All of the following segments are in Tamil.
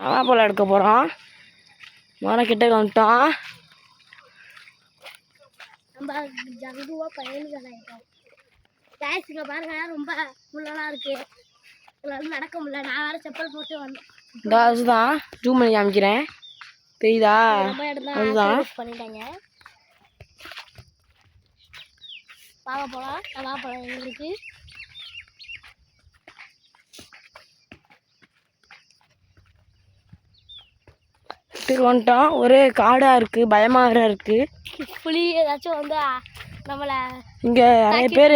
நவாப்பழம் எடுக்க போகிறோம். மரம் கிட்ட வந்துட்டோம். நம்ம ஜங்குவா பயணிகள் ஆகிட்டோம். டேக்ஸிங்க பாருங்க, ரொம்ப முள்ளெல்லாம் இருக்குது. இதெல்லாம் நடக்க முடியல. நான் வேறு செப்பல் போட்டு வந்தேன். இந்த அதுதான் ஜூம் பண்ணி காமிக்கிறேன். தெரியுதா? அதுதான் பண்ணிட்டாங்க. வாங்க போகலாம். நவாப்பழம் எங்களுக்கு வந்துட்டோம். ஒரே காடாக இருக்குது, பயமாக வேறு இருக்குது. புளி ஏதாச்சும் வந்து நம்மளை இங்கே நிறைய பேர்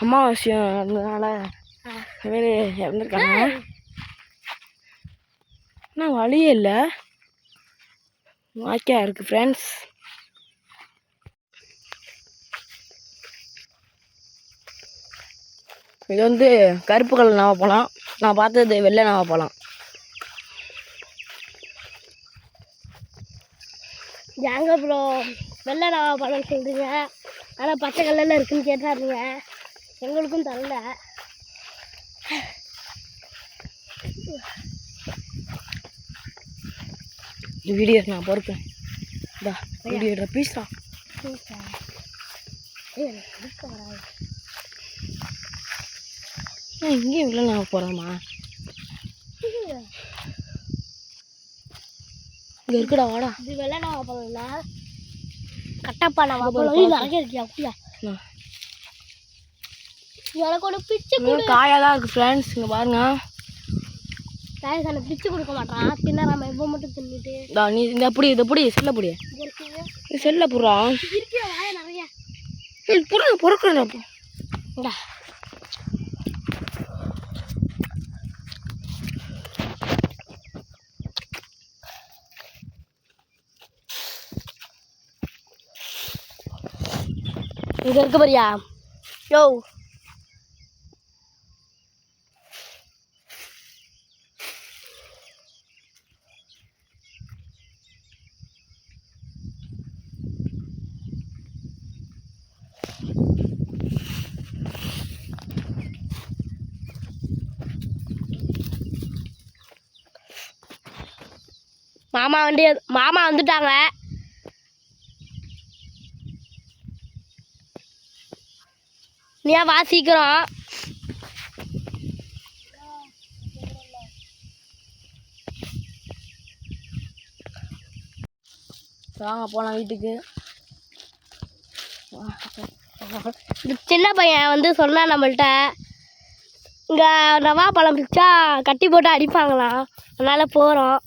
அமாவாசையம் அதனால பேர் இறந்துருக்காங்க. ஆனால் வழியே இல்லை, வாய்க்காக இருக்குது ஃப்ரெண்ட்ஸ். இது வந்து கருப்பு கலர் நவாப்பழம். நான் பார்த்தது வெள்ளை நவாப்பழம். ஏங்க ப்ரோ வெள்ளை நவாப்பழம் சொல்கிறீங்க, ஆனால் பச்சை கலரில் இருக்குன்னு கேட்டாருங்க. எங்களுக்கும் தரல. வீடியோ நான் பொறுப்பேன். இதா வீடியோ பீஸ்டா இங்கேயும் இல்லை நான் போகிறோமா? இங்கே இருக்குடா, வாடா. இது வெள்ளை நவாப்பழம் இல்லை, கட்டப்பா நவாப்பழம். நிறைய இருக்கியா அப்படியா? எனக்கு ஒன்று பிச்சு காயாக தான் இருக்குது ஃப்ரெண்ட்ஸ். இங்கே பாருங்க. டயர்ஸ் எனக்கு பிச்சு கொடுக்க மாட்டான். தின்னாராம இப்போ மட்டும் தின்னுட்டு நீ இந்த அப்படி இதை பிடி, செல்ல பிடி, செல்ல புடுறா. இருக்கியா வாய நிறைய புடுங்க பொறுக்கிறேன். இந்தா இங்கே இருக்க பாரியா? யோ மாமா வந்துட்டாங்க. நீ வா சீக்கிரம். வாங்க போகலாம் வீட்டுக்கு. சின்ன பையன் வந்து சொன்னா நம்மள்கிட்ட, இங்கே நவாப்பழம் பிச்சா கட்டி போட்டு அடிப்பாங்களாம், அதனால் போகிறோம்.